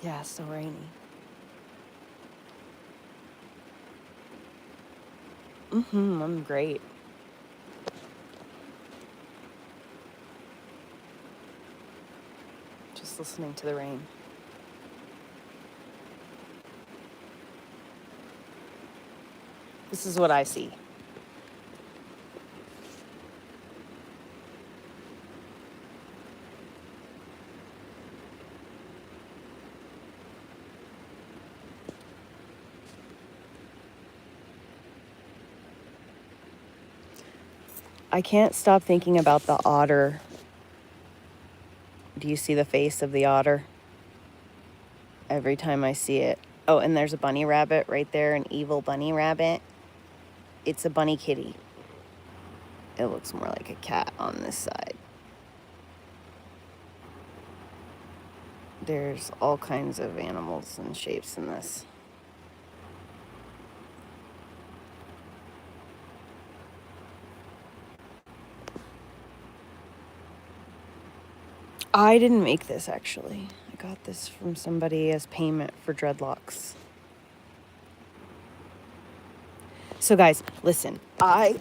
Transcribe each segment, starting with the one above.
Yeah, it's so rainy. I'm great. Just listening to the rain. This is what I see. I can't stop thinking about the otter. Do you see the face of the otter? Every time I see it. Oh, and there's a bunny rabbit right there, an evil bunny rabbit. It's a bunny kitty. It looks more like a cat on this side. There's all kinds of animals and shapes in this. I didn't make this, actually. I got this from somebody as payment for dreadlocks. So guys, listen, I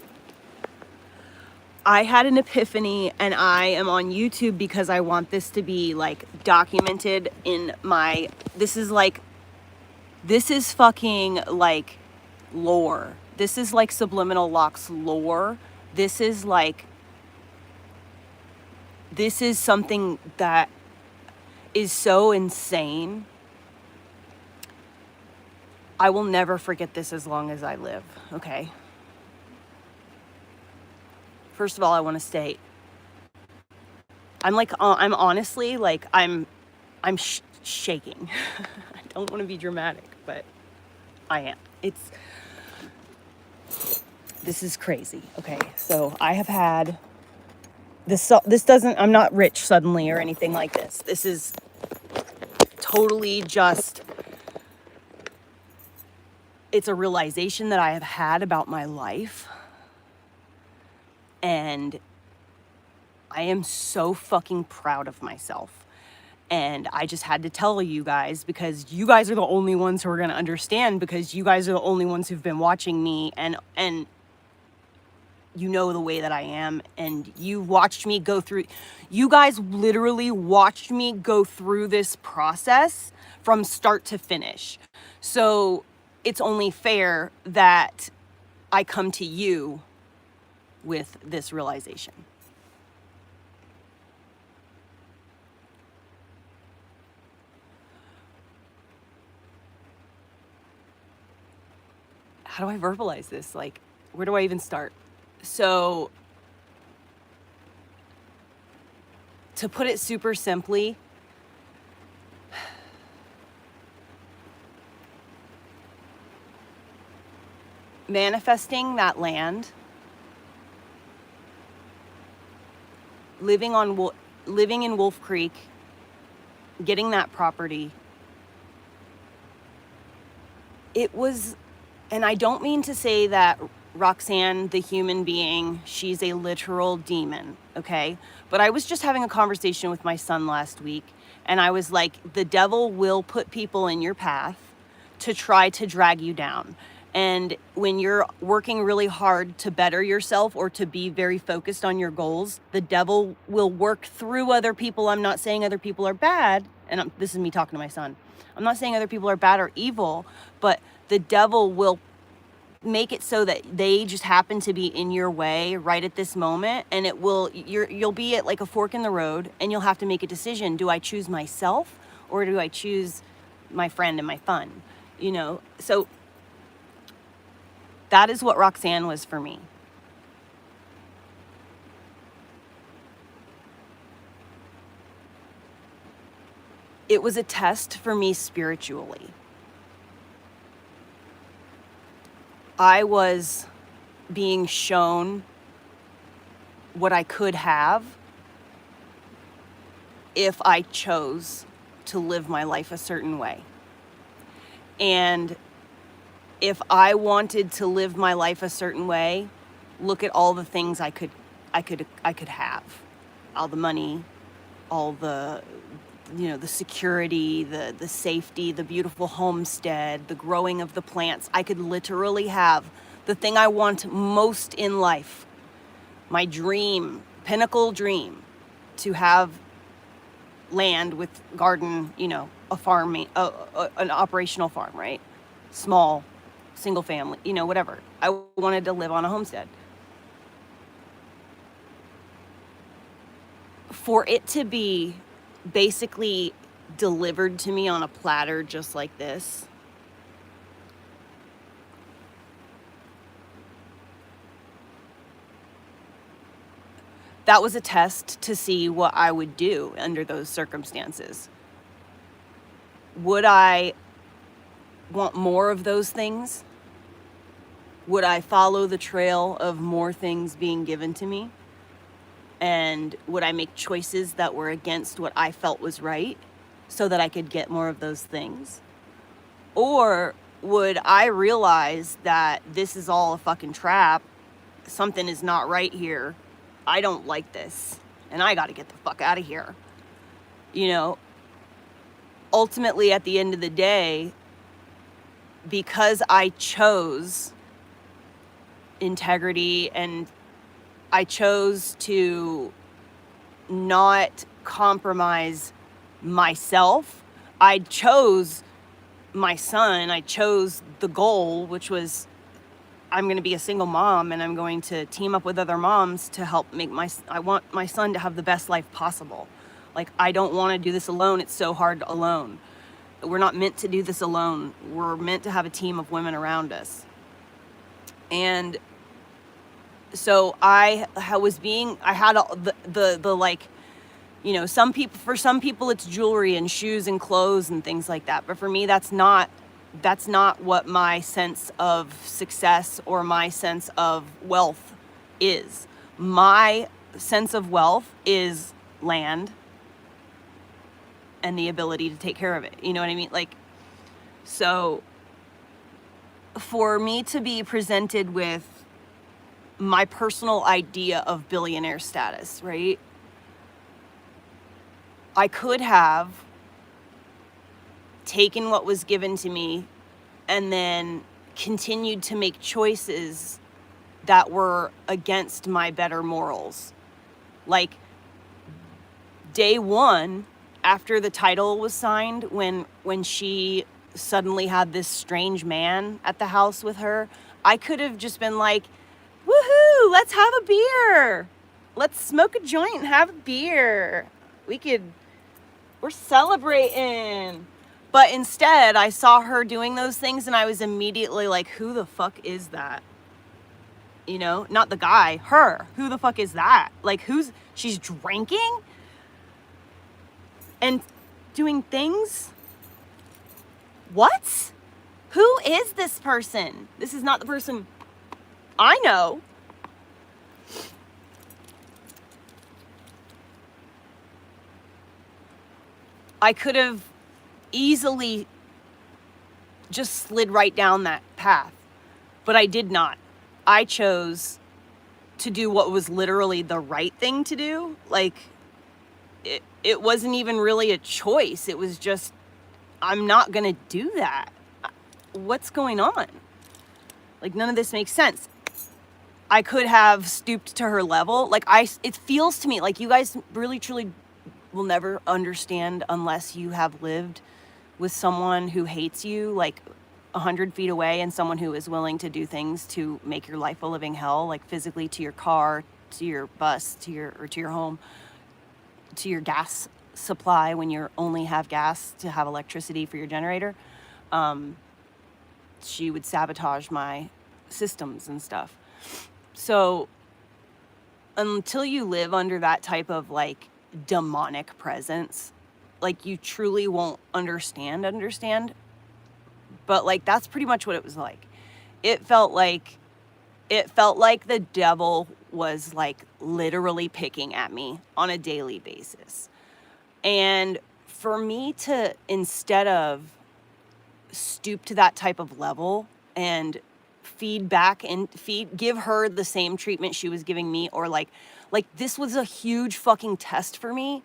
had an epiphany, and I am on YouTube because I want this to be like documented in my, this is fucking like lore. This is like Subliminal Locks lore. This is something that is so insane. I will never forget this as long as I live, okay? First of all, I want to state, I'm honestly, like, I'm shaking. I don't want to be dramatic, but I am. This is crazy. Okay, so I have had this doesn't, I'm not rich suddenly or anything like this. This is totally just, it's a realization that I have had about my life. And I am so fucking proud of myself. And I just had to tell you guys, because you guys are the only ones who are going to understand, because you guys are the only ones who've been watching me, and you know the way that I am, and you watched me go through, you guys literally watched me go through this process from start to finish. So it's only fair that I come to you with this realization. How do I verbalize this? Like, where do I even start? So, to put it super simply, manifesting that land, living in Wolf Creek, getting that property, it was, and I don't mean to say that Roxanne, the human being, she's a literal demon, okay? But I was just having a conversation with my son last week, and I was like, the devil will put people in your path to try to drag you down. And when you're working really hard to better yourself or to be very focused on your goals, the devil will work through other people. I'm not saying other people are bad, and this is me talking to my son. I'm not saying other people are bad or evil, but the devil will make it so that they just happen to be in your way right at this moment, and you'll be at like a fork in the road, and you'll have to make a decision. Do I choose myself, or do I choose my friend and my fun? You know, so that is what Roxanne was for me. It was a test for me spiritually. I was being shown what I could have if I chose to live my life a certain way. And if I wanted to live my life a certain way, look at all the things I could have. All the money, all the the security, the safety, the beautiful homestead, the growing of the plants. I could literally have the thing I want most in life, my dream, pinnacle dream, to have land with garden, a farm, an operational farm, right? Small, single family, whatever. I wanted to live on a homestead. For it to be basically delivered to me on a platter just like this, that was a test to see what I would do under those circumstances. Would I want more of those things? Would I follow the trail of more things being given to me? And would I make choices that were against what I felt was right so that I could get more of those things? Or would I realize that this is all a fucking trap, something is not right here, I don't like this, and I gotta get the fuck out of here? Ultimately, at the end of the day, because I chose integrity and I chose to not compromise myself, I chose my son, I chose the goal, which was I'm going to be a single mom and I'm going to team up with other moms to help I want my son to have the best life possible. Like, I don't want to do this alone. It's so hard alone. We're not meant to do this alone. We're meant to have a team of women around us. And so I had the like, for some people it's jewelry and shoes and clothes and things like that. But for me, that's not what my sense of success or my sense of wealth is. My sense of wealth is land and the ability to take care of it. You know what I mean? Like, so for me to be presented with my personal idea of billionaire status, right? I could have taken what was given to me and then continued to make choices that were against my better morals. Like, day one, after the title was signed, when she suddenly had this strange man at the house with her, I could have just been like, woohoo, let's have a beer. Let's smoke a joint and have a beer. We're celebrating. But instead, I saw her doing those things and I was immediately like, who the fuck is that? Not the guy, her. Who the fuck is that? Like, she's drinking and doing things? What? Who is this person? This is not the person I know. I could have easily just slid right down that path, but I did not. I chose to do what was literally the right thing to do. Like, it wasn't even really a choice. It was just, I'm not gonna do that. What's going on? Like, none of this makes sense. I could have stooped to her level. Like, it feels to me like you guys really, truly will never understand unless you have lived with someone who hates you, like 100 feet away, and someone who is willing to do things to make your life a living hell, like physically to your car, to your bus, to your home, to your gas supply when you only have gas to have electricity for your generator. She would sabotage my systems and stuff. So until you live under that type of like demonic presence, like, you truly won't understand. But like, that's pretty much what it was like. It felt like the devil was like literally picking at me on a daily basis. And for me to, instead of stoop to that type of level and feed back and give her the same treatment she was giving me, or like this was a huge fucking test for me.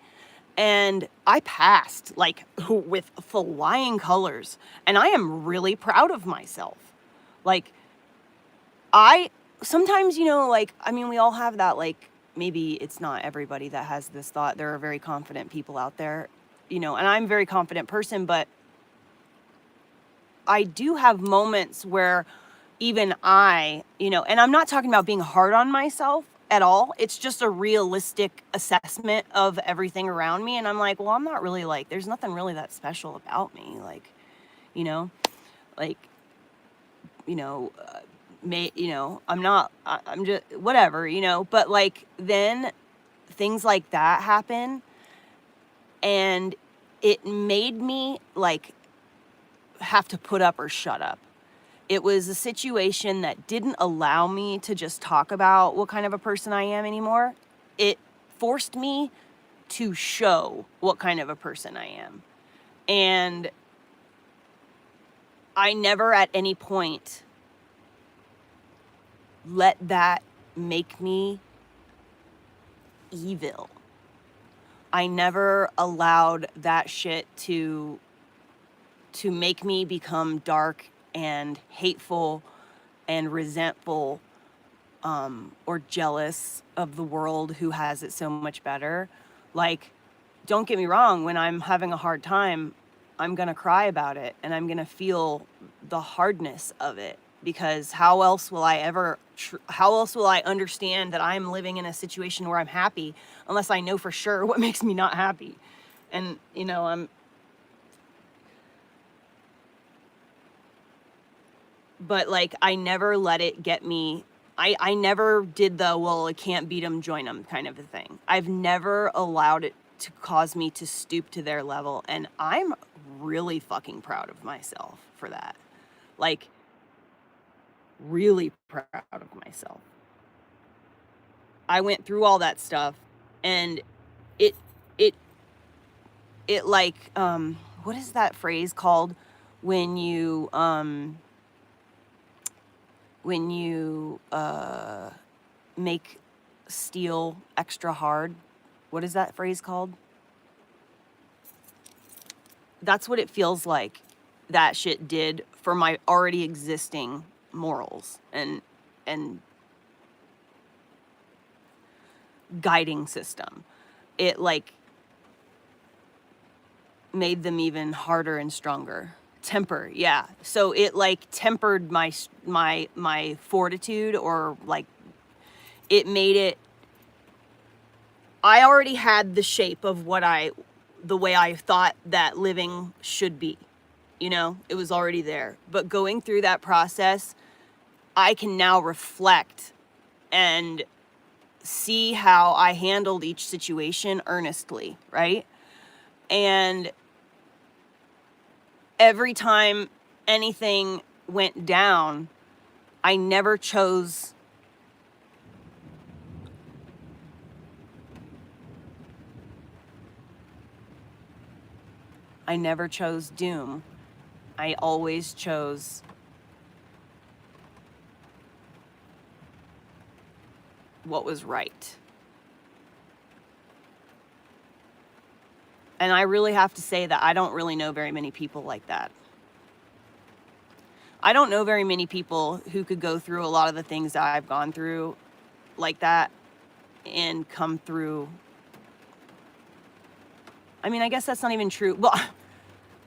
And I passed like with flying colors, and I am really proud of myself. Like, I sometimes, like, I mean, we all have that, like, maybe it's not everybody that has this thought. There are very confident people out there, and I'm a very confident person, but I do have moments where even and I'm not talking about being hard on myself at all. It's just a realistic assessment of everything around me. And I'm like, well, I'm not really like, there's nothing really that special about me. Like, you know, like, I'm just whatever, but like then things like that happen, and it made me like have to put up or shut up. It was a situation that didn't allow me to just talk about what kind of a person I am anymore. It forced me to show what kind of a person I am. And I never at any point let that make me evil. I never allowed that shit to make me become dark and hateful and resentful, or jealous of the world who has it so much better. Like, don't get me wrong, when I'm having a hard time, I'm gonna cry about it, and I'm gonna feel the hardness of it, because how else will I understand that I'm living in a situation where I'm happy unless I know for sure what makes me not happy? And but like, I never let it get me. I never did the, well, I can't beat them, join them kind of a thing. I've never allowed it to cause me to stoop to their level. And I'm really fucking proud of myself for that. Like, really proud of myself. I went through all that stuff, and it, it, it like, what is that phrase called when you make steel extra hard? What is that phrase called? That's what it feels like that shit did for my already existing morals and guiding system. It like made them even harder and stronger. Temper, yeah. So it like tempered my fortitude, or like it made it. I already had the shape of the way I thought that living should be. It was already there. But going through that process, I can now reflect and see how I handled each situation earnestly, right? And every time anything went down, I never chose doom. I always chose what was right. And I really have to say that I don't really know very many people like that. I don't know very many people who could go through a lot of the things that I've gone through like that and come through. I mean, I guess that's not even true. Well,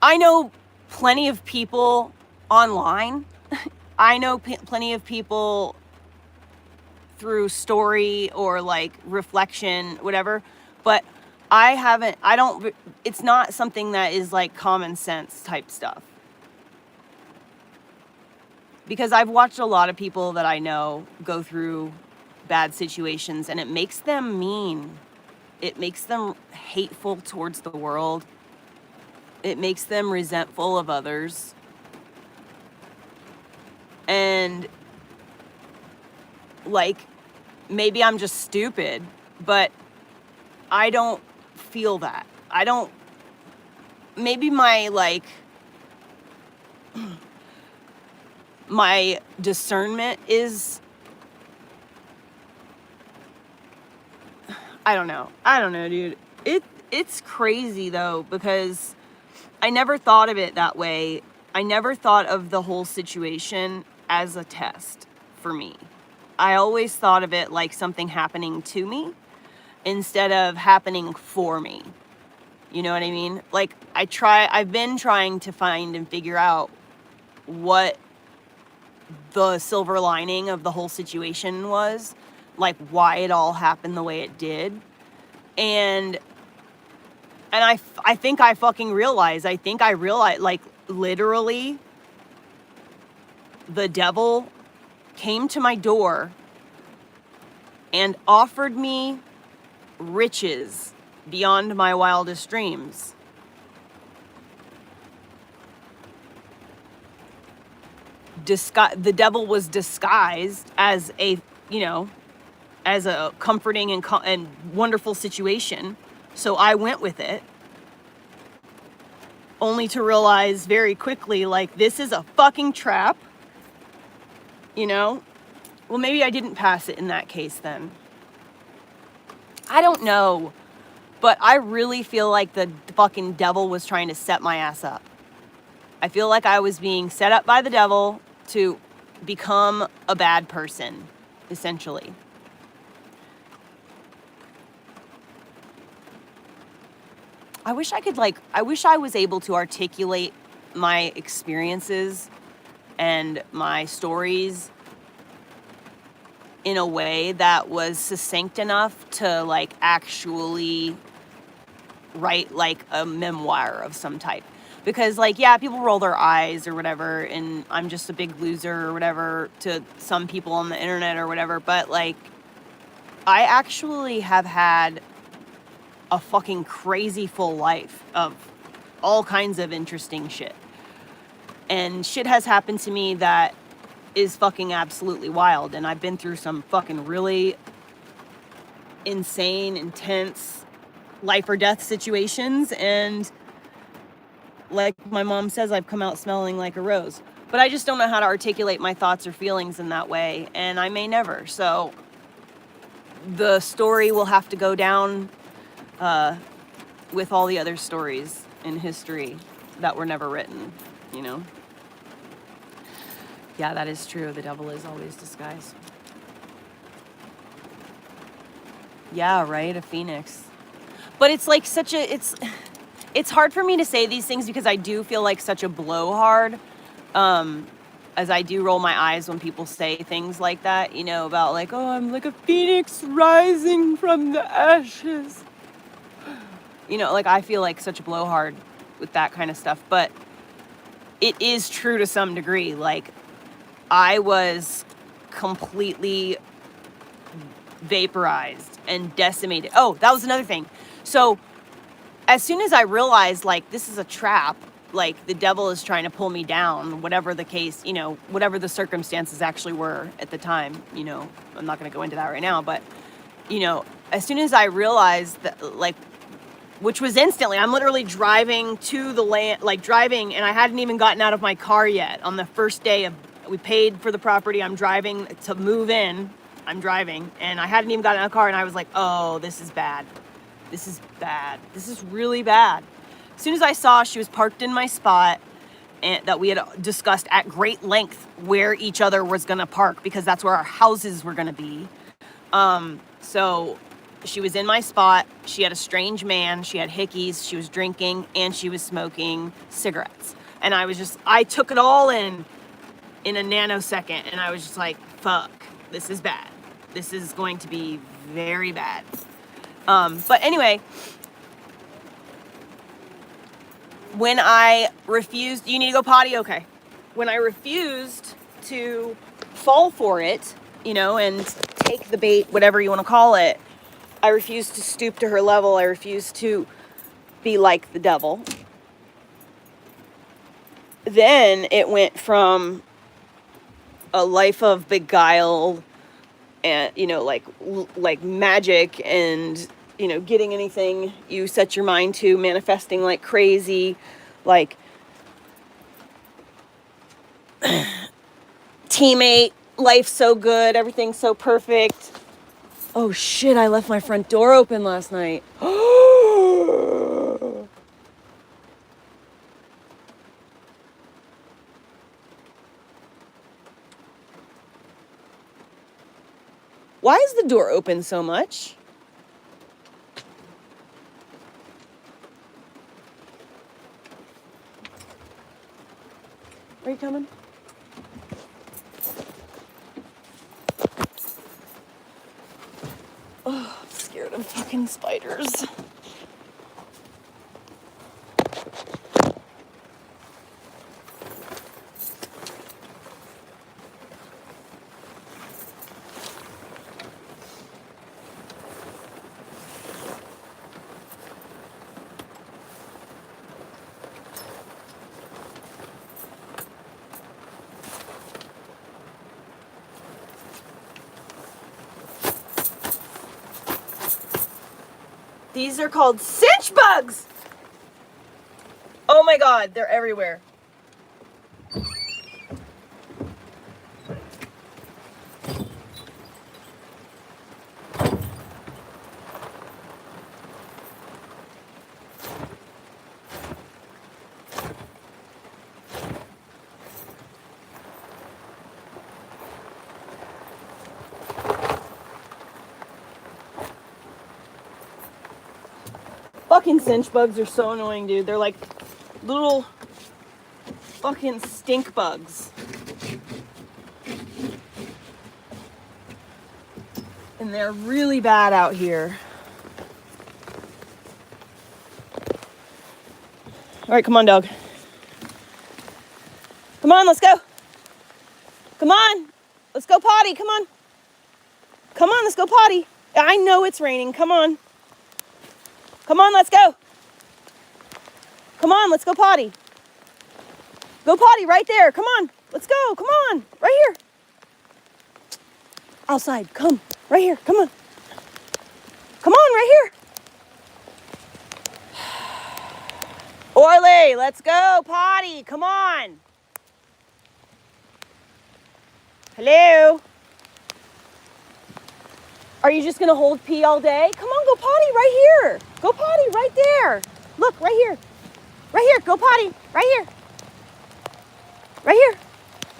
I know plenty of people online. I know plenty of people through story or like reflection, whatever. But it's not something that is like common sense type stuff. Because I've watched a lot of people that I know go through bad situations, and it makes them mean. It makes them hateful towards the world. It makes them resentful of others. And like, maybe I'm just stupid, but I don't feel that. Maybe my discernment is, I don't know, dude. it's crazy though, because I never thought of it that way. I never thought of the whole situation as a test for me. I always thought of it like something happening to me instead of happening for me. You know what I mean? Like I've been trying to find and figure out what the silver lining of the whole situation was, like why it all happened the way it did. And I think I fucking realized, like literally the devil came to my door and offered me riches beyond my wildest dreams. The devil was disguised as a, as a comforting and wonderful situation. So I went with it, only to realize very quickly, like, this is a fucking trap, Well, maybe I didn't pass it in that case then. I don't know. But I really feel like the fucking devil was trying to set my ass up. I feel like I was being set up by the devil to become a bad person, essentially. I wish I was able to articulate my experiences and my stories in a way that was succinct enough to like actually write like a memoir of some type. Because like, yeah, people roll their eyes or whatever, and I'm just a big loser or whatever to some people on the internet or whatever, but like, I actually have had a fucking crazy full life of all kinds of interesting shit. And shit has happened to me that is fucking absolutely wild. And I've been through some fucking really insane, intense life or death situations. And like my mom says, I've come out smelling like a rose. But I just don't know how to articulate my thoughts or feelings in that way. And I may never. So the story will have to go down with all the other stories in history that were never written, Yeah, that is true. The devil is always disguised. Yeah, right? A phoenix. But it's like it's hard for me to say these things because I do feel like such a blowhard, as I do roll my eyes when people say things like that, about like, oh, I'm like a phoenix rising from the ashes. Like I feel like such a blowhard with that kind of stuff, but it is true to some degree. Like I was completely vaporized and decimated. Oh, that was another thing. So as soon as I realized like this is a trap, like the devil is trying to pull me down, whatever the case, whatever the circumstances actually were at the time, I'm not going to go into that right now, but as soon as I realized that, like, which was instantly, I'm literally driving to the land, like driving, and I hadn't even gotten out of my car yet on the first day we paid for the property. I'm driving to move in. I'm driving and I hadn't even gotten out of the car and I was like, oh, this is bad. This is bad. This is really bad. As soon as I saw she was parked in my spot and that we had discussed at great length where each other was going to park because that's where our houses were going to be. So she was in my spot. She had a strange man. She had hickeys. She was drinking and she was smoking cigarettes. And I took it all in a nanosecond. And I was just like, fuck, this is bad. This is going to be very bad. But anyway, when I refused, you need to go potty? Okay. When I refused to fall for it, and take the bait, whatever you want to call it, I refused to stoop to her level. I refused to be like the devil. Then it went from a life of beguile and, like magic and, getting anything you set your mind to, manifesting like crazy, like teammate, life so good, everything's so perfect. Oh shit, I left my front door open last night. Why is the door open so much? Are you coming? Oh, I'm scared of fucking spiders. These are called cinch bugs! Oh my god, they're everywhere. Fucking cinch bugs are so annoying, dude. They're like little fucking stink bugs. And they're really bad out here. All right, come on, dog. Come on, let's go. Come on. Let's go potty. Come on. Come on, let's go potty. I know it's raining. Come on. Come on, let's go. Come on, let's go potty. Go potty right there. Come on. Let's go. Come on. Right here. Outside. Come. Right here. Come on. Come on, right here. Orly, let's go potty. Come on. Hello? Are you just going to hold pee all day? Come on, go potty right here. Go potty right there. Look, right here. Right here. Go potty. Right here. Right here.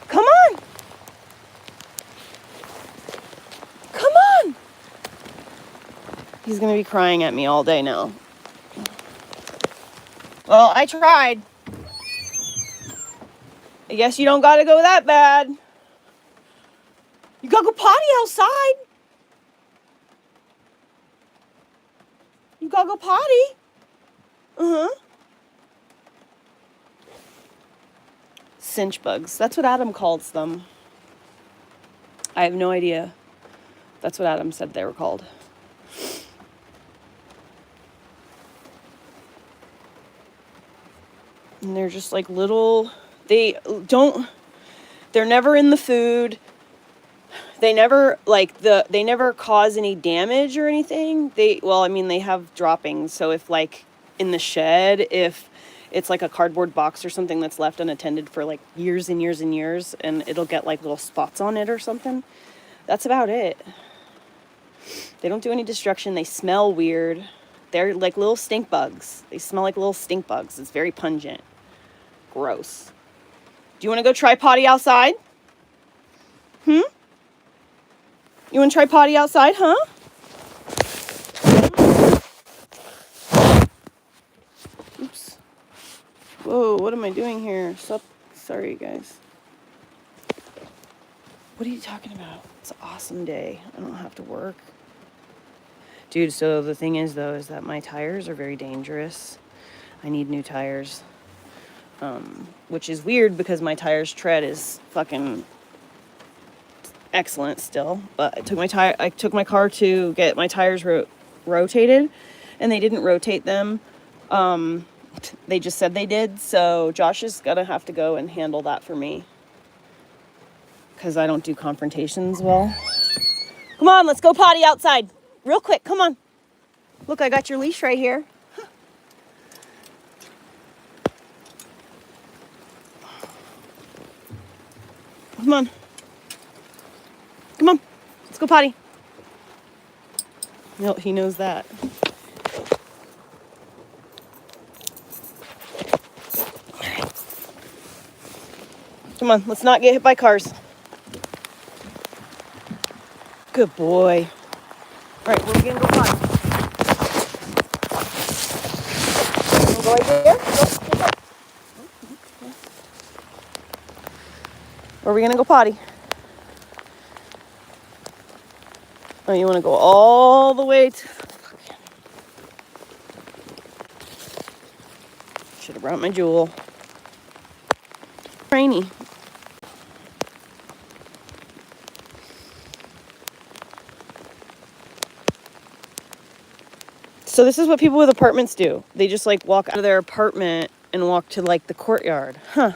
Come on. Come on. He's going to be crying at me all day now. Well, I tried. I guess you don't got to go that bad. You got to go potty outside. You got to go potty. Uh-huh. Cinch bugs. That's what Adam calls them. I have no idea. That's what Adam said they were called. And they're just like little, they're never in the food. They never they never cause any damage or anything. They have droppings. So if like in the shed, if it's like a cardboard box or something that's left unattended for like years and years and years, and it'll get like little spots on it or something. That's about it. They don't do any destruction. They smell weird. They're like little stink bugs. They smell like little stink bugs. It's very pungent. Gross. Do you want to go try potty outside? You want to try potty outside, huh? Oops. Whoa, what am I doing here? Sorry, guys. What are you talking about? It's an awesome day. I don't have to work. Dude, so the thing is, though, is that my tires are very dangerous. I need new tires. Which is weird because my tires tread is fucking excellent still. But I took my car to get my tires rotated, and they didn't rotate them. They just said they did. So Josh is gonna have to go and handle that for me because I don't do confrontations well. Come on, let's go potty outside real quick. Come on. Look, I got your leash right here. Come on. Come on. Let's go potty. No, he knows that. Come on, let's not get hit by cars. Good boy. All right, we're gonna go potty. Go right there. Go. Or are we gonna go potty? Oh, you wanna go all the way to... Should have brought my jewel. Rainy. So this is what people with apartments do. They just like walk out of their apartment and walk to like the courtyard. Huh.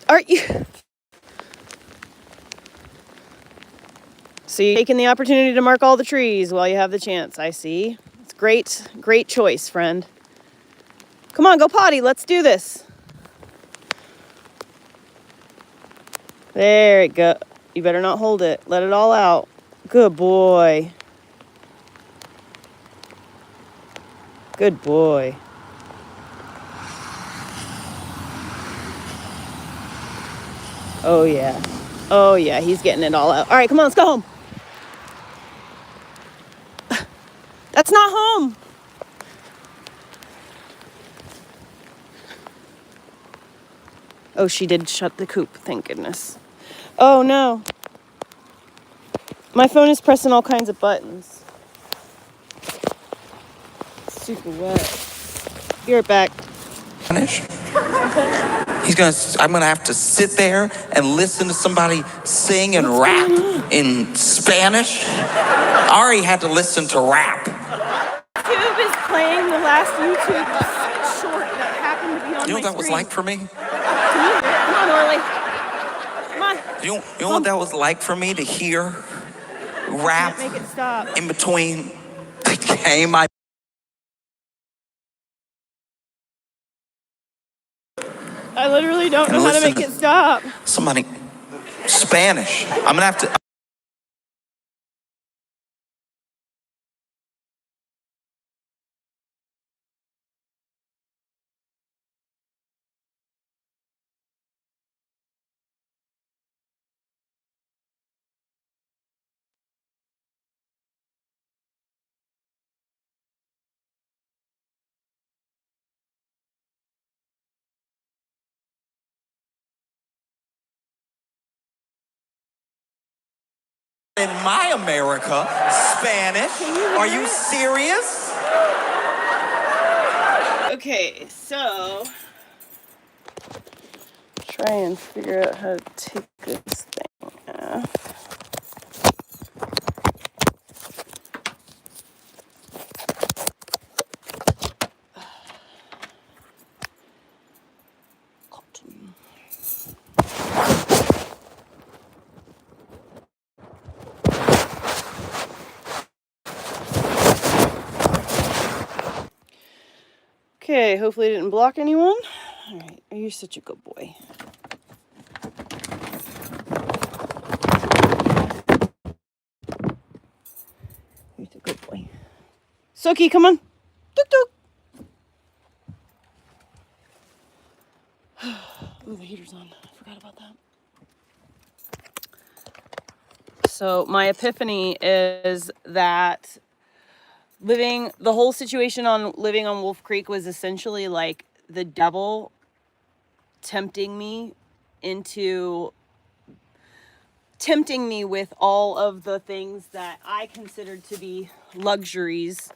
Aren't you? So you're taking the opportunity to mark all the trees while you have the chance. I see. It's great. Great choice, friend. Come on, go potty. Let's do this. There it go. You better not hold it. Let it all out. Good boy. Good boy. Oh, yeah. Oh, yeah. He's getting it all out. All right, come on. Let's go home. That's not home. Oh, she did shut the coop. Thank goodness. Oh, no. My phone is pressing all kinds of buttons. It's super wet. Be right back. I'm gonna have to sit there and listen to somebody sing and rap in Spanish. I already had to listen to rap. YouTube is playing the last YouTube short that happened to be on You know my what that was like for me? Come on, Orly. Come on. You know what that was like for me to hear rap Make it stop. in between the game I literally don't know how to make it stop. Somebody Spanish. I'm gonna have to. In my America, Spanish. Are you serious? Okay, so try and figure out how to take this thing off. Cotton. Okay, hopefully it didn't block anyone. All right, you're such a good boy. You're a good boy. Soki, come on. Tuk tuk. Oh, the heater's on. I forgot about that. So my epiphany is that the whole situation on living on Wolf Creek was essentially like the devil tempting me with all of the things that I considered to be luxuries.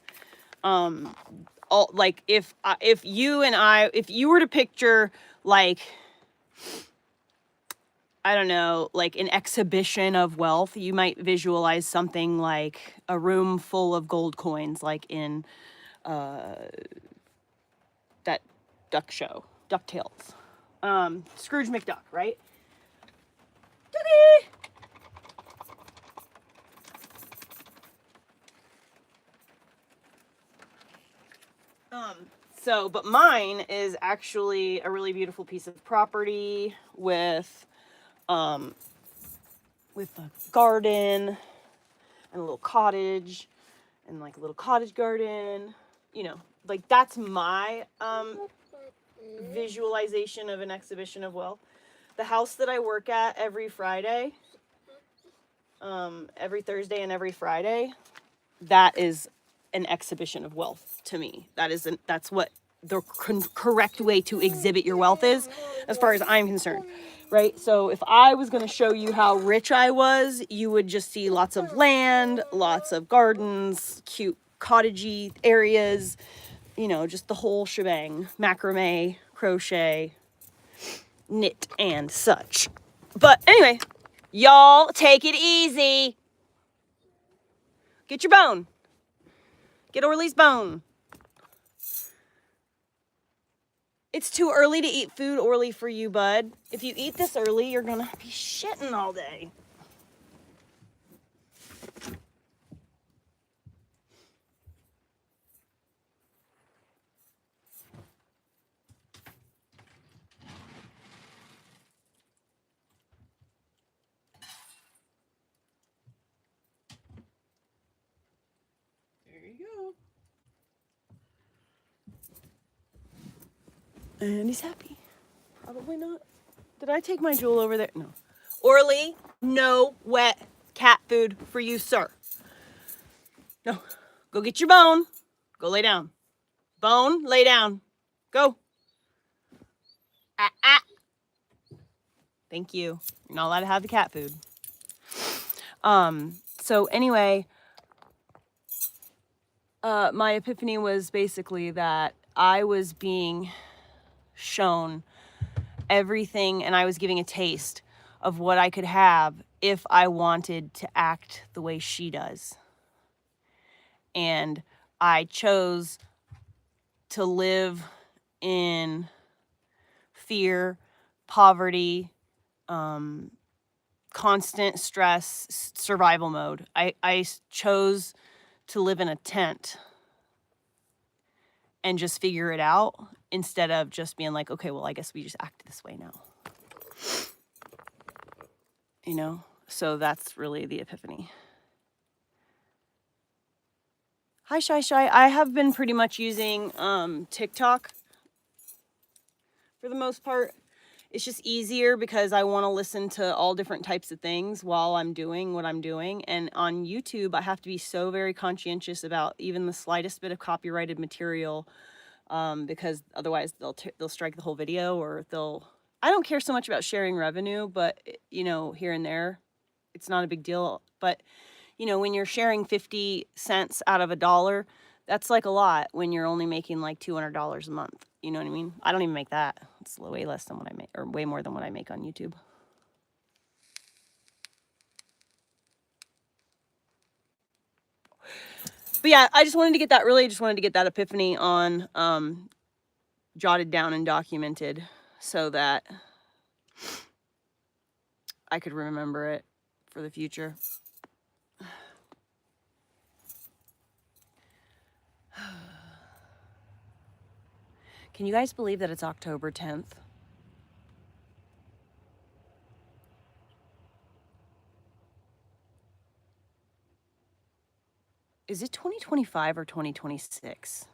Like if you were to picture like, I don't know, like an exhibition of wealth, you might visualize something like a room full of gold coins, like in that duck show, DuckTales. Scrooge McDuck, right? Ducky! But mine is actually a really beautiful piece of property with a garden and a little cottage and like a little cottage garden. you know, like that's my visualization of an exhibition of wealth. The house that I work at every Friday, every Thursday and every Friday, that is an exhibition of wealth to me. That's what the correct way to exhibit your wealth is, as far as I'm concerned, right? So if I was going to show you how rich I was, you would just see lots of land, lots of gardens, cute cottagey areas, you know, just the whole shebang, macrame, crochet, knit, and such. But anyway, y'all take it easy. Get your bone. Get Orly's bone. It's too early to eat food, Orly, for you, bud. If you eat this early, you're gonna be shitting all day. There you go. And he's happy. Probably not. Did I take my Jewel over there? No. Orly, no wet cat food for you, sir. No. Go get your bone. Go lay down. Bone, lay down. Go. Ah, ah. Thank you. You're not allowed to have the cat food. So anyway, my epiphany was basically that I was being shown everything, and I was giving a taste of what I could have if I wanted to act the way she does. And I chose to live in fear, poverty, constant stress, survival mode. I chose to live in a tent and just figure it out instead of just being like, okay, well, I guess we just act this way now. You know? So that's really the epiphany. Hi, Shy Shy. I have been pretty much using TikTok for the most part. It's just easier because I want to listen to all different types of things while I'm doing what I'm doing. And on YouTube, I have to be so very conscientious about even the slightest bit of copyrighted material, because otherwise they'll strike the whole video, or I don't care so much about sharing revenue, but you know, here and there, it's not a big deal. But you know, when you're sharing 50 cents out of $1, that's like a lot when you're only making like $200 a month. You know what I mean? I don't even make that. It's way less than what I make, or way more than what I make on YouTube. But yeah, I just wanted to get that epiphany on, jotted down and documented so that I could remember it for the future. Can you guys believe that it's October 10th? Is it 2025 or 2026?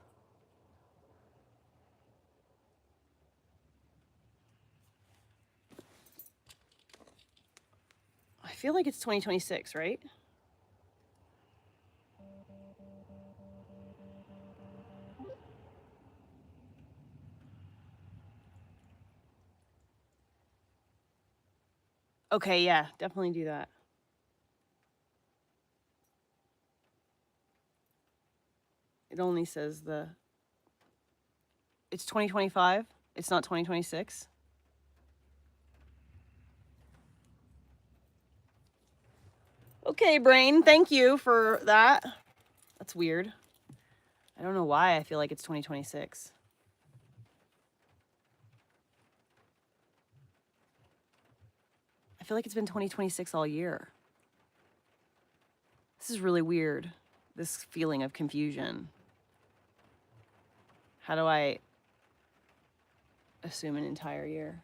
I feel like it's 2026, right? Okay, yeah, definitely do that. It only says it's 2025. It's not 2026. Okay, brain, thank you for that. That's weird. I don't know why I feel like it's 2026. I feel like it's been 2026 all year. This is really weird, this feeling of confusion. How do I assume an entire year?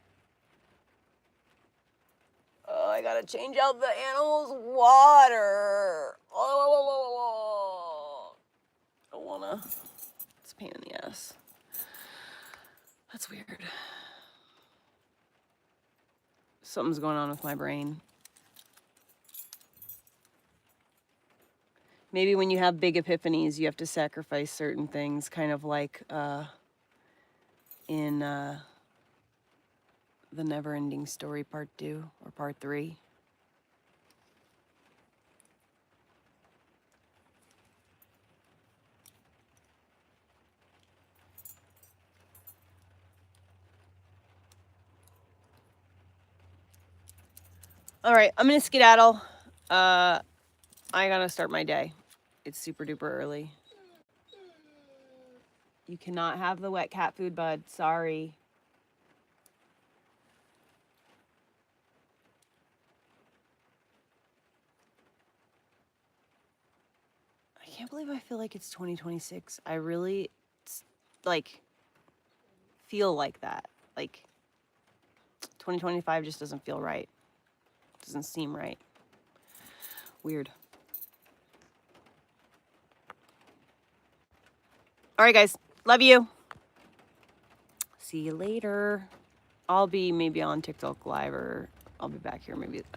Oh, I gotta change out the animal's water. Oh, I don't wanna. It's guess. That's weird. Something's going on with my brain. Maybe when you have big epiphanies, you have to sacrifice certain things, kind of like in The Never-Ending Story Part 2 or Part 3. All right, I'm gonna skedaddle. I gotta start my day. It's super duper early. You cannot have the wet cat food, bud. Sorry. I can't believe I feel like it's 2026. I really, like, feel like that. Like, 2025 just doesn't feel right. Doesn't seem right. Weird. All right, guys. Love you. See you later. I'll be maybe on TikTok Live, or I'll be back here maybe